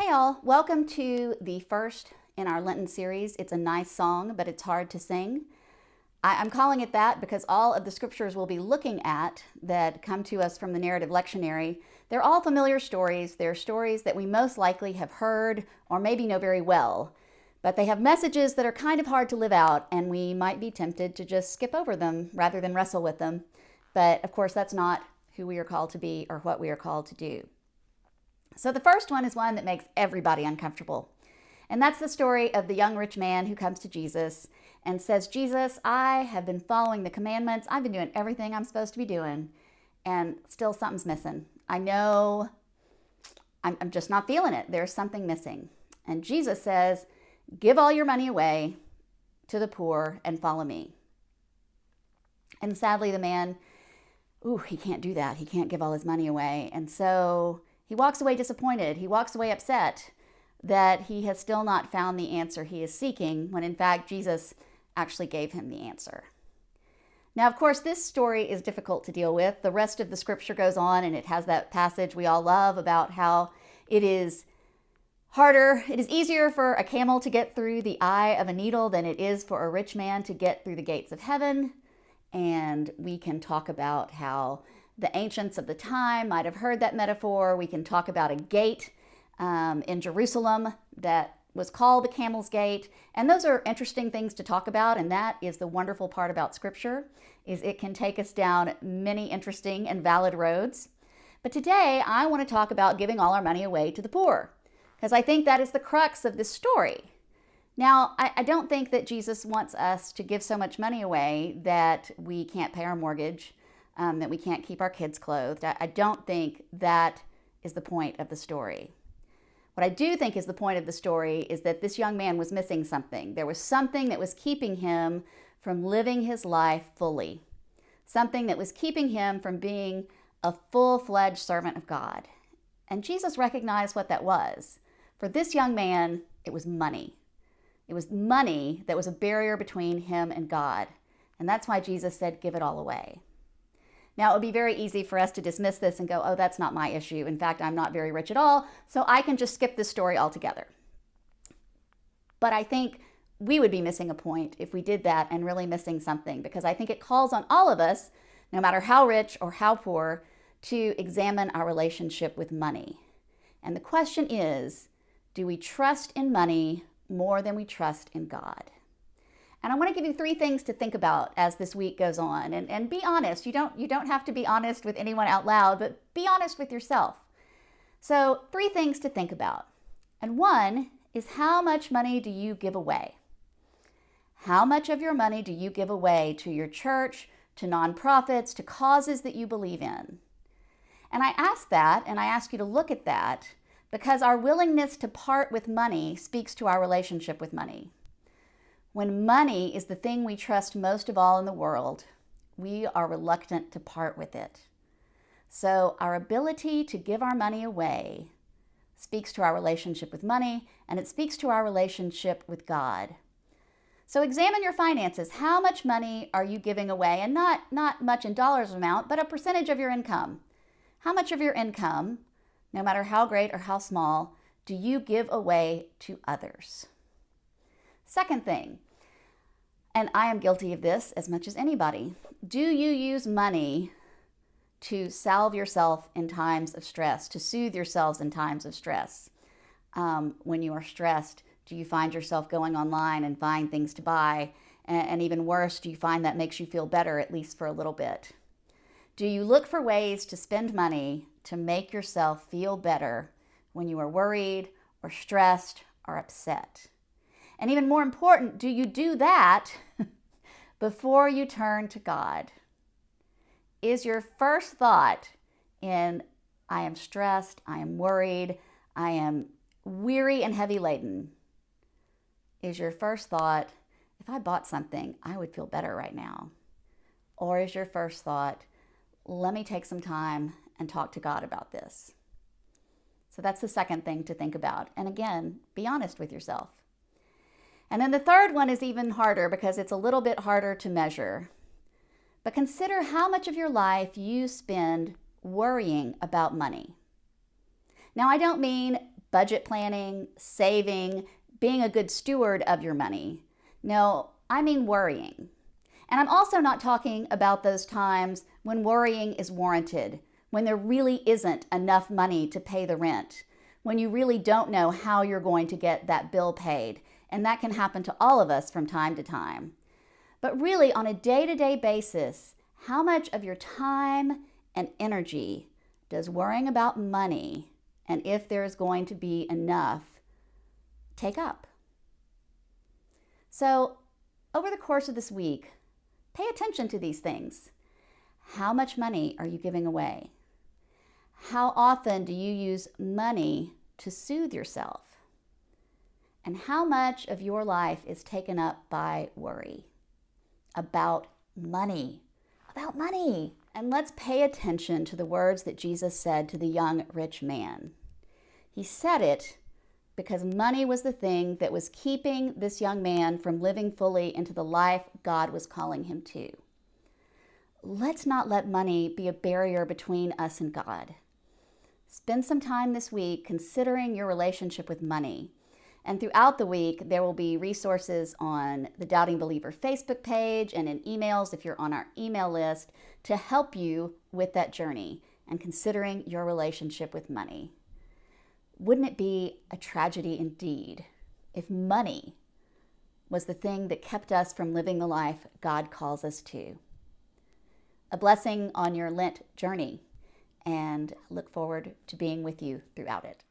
Hey all, welcome to the first in our Lenten series. It's a nice song, but it's hard to sing. I'm calling it that because all of the scriptures we'll be looking at that come to us from the narrative lectionary, they're all familiar stories. They're stories that we most likely have heard or maybe know very well, but they have messages that are kind of hard to live out, and we might be tempted to just skip over them rather than wrestle with them. But of course, that's not who we are called to be or what we are called to do. So the first one is one that makes everybody uncomfortable. And that's the story of the young rich man who comes to Jesus and says, Jesus, I have been following the commandments. I've been doing everything I'm supposed to be doing, and still something's missing. I know I'm just not feeling it. There's something missing. And Jesus says, give all your money away to the poor and follow me. And sadly, the man, he can't do that. He can't give all his money away. And so he walks away disappointed. He walks away upset that he has still not found the answer he is seeking, when in fact Jesus actually gave him the answer. Now, of course, this story is difficult to deal with. The rest of the scripture goes on, and it has that passage we all love about how it is easier for a camel to get through the eye of a needle than it is for a rich man to get through the gates of heaven. And we can talk about how the ancients of the time might have heard that metaphor. We can talk about a gate in Jerusalem that was called the Camel's Gate. And those are interesting things to talk about. And that is the wonderful part about Scripture, is it can take us down many interesting and valid roads. But today, I want to talk about giving all our money away to the poor, because I think that is the crux of this story. Now, I don't think that Jesus wants us to give so much money away that we can't pay our mortgage, that we can't keep our kids clothed. I don't think that is the point of the story. What I do think is the point of the story is that this young man was missing something. There was something that was keeping him from living his life fully, something that was keeping him from being a full-fledged servant of God. And Jesus recognized what that was. For this young man, it was money. It was money that was a barrier between him and God. And that's why Jesus said, give it all away. Now, it would be very easy for us to dismiss this and go, that's not my issue. In fact, I'm not very rich at all, so I can just skip this story altogether. But I think we would be missing a point if we did that, and really missing something, because I think it calls on all of us, no matter how rich or how poor, to examine our relationship with money. And the question is, do we trust in money more than we trust in God? And I want to give you 3 things to think about as this week goes on. And be honest. You don't have to be honest with anyone out loud, but be honest with yourself. So 3 things to think about. And one is, how much money do you give away? How much of your money do you give away to your church, to nonprofits, to causes that you believe in? And I ask that, and I ask you to look at that, because our willingness to part with money speaks to our relationship with money. When money is the thing we trust most of all in the world, we are reluctant to part with it. So our ability to give our money away speaks to our relationship with money, and it speaks to our relationship with God. So examine your finances. How much money are you giving away? And not much in dollars amount, but a percentage of your income. How much of your income, no matter how great or how small, do you give away to others? Second thing, and I am guilty of this as much as anybody, do you use money to salve yourself in times of stress, to soothe yourselves in times of stress? When you are stressed, do you find yourself going online and buying things to buy? And even worse, do you find that makes you feel better, at least for a little bit? Do you look for ways to spend money to make yourself feel better when you are worried or stressed or upset? And even more important, do you do that before you turn to God? Is your first thought in, I am stressed, I am worried, I am weary and heavy laden? Is your first thought, if I bought something, I would feel better right now? Or is your first thought, let me take some time and talk to God about this? So that's the second thing to think about. And again, be honest with yourself. And then the third one is even harder, because it's a little bit harder to measure. But consider how much of your life you spend worrying about money. Now, I don't mean budget planning, saving, being a good steward of your money. No, I mean worrying. And I'm also not talking about those times when worrying is warranted, when there really isn't enough money to pay the rent, when you really don't know how you're going to get that bill paid. And that can happen to all of us from time to time. But really, on a day-to-day basis, how much of your time and energy does worrying about money and if there's going to be enough take up? So, over the course of this week, pay attention to these things. How much money are you giving away? How often do you use money to soothe yourself? And how much of your life is taken up by worry about money? About money. And let's pay attention to the words that Jesus said to the young rich man. He said it because money was the thing that was keeping this young man from living fully into the life God was calling him to. Let's not let money be a barrier between us and God. Spend some time this week considering your relationship with money. And throughout the week, there will be resources on the Doubting Believer Facebook page and in emails if you're on our email list to help you with that journey and considering your relationship with money. Wouldn't it be a tragedy indeed if money was the thing that kept us from living the life God calls us to? A blessing on your Lent journey, and look forward to being with you throughout it.